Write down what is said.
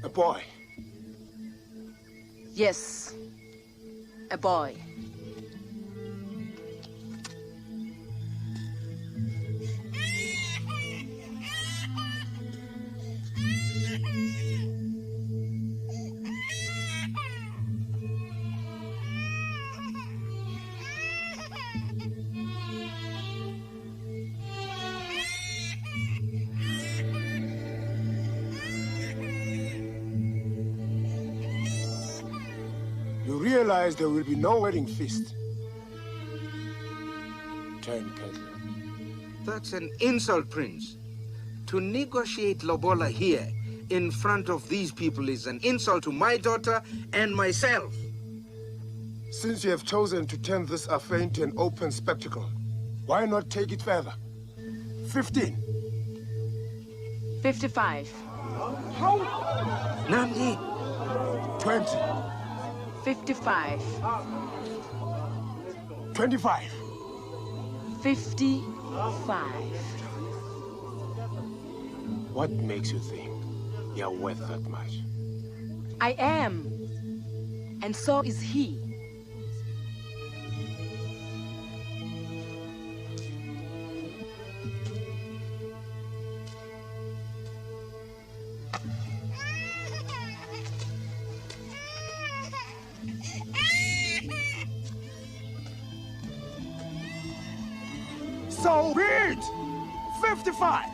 A boy. Yes, a boy. You realize there will be no wedding feast. Turn, Pedro. That's an insult, Prince. To negotiate lobola here, in front of these people, is an insult to my daughter and myself. Since you have chosen to turn this affair into an open spectacle, why not take it further? 15. 55. Nandi! 20. 55. 25. 55. What makes you think you're worth that much? I am. And so is he. So read! 55!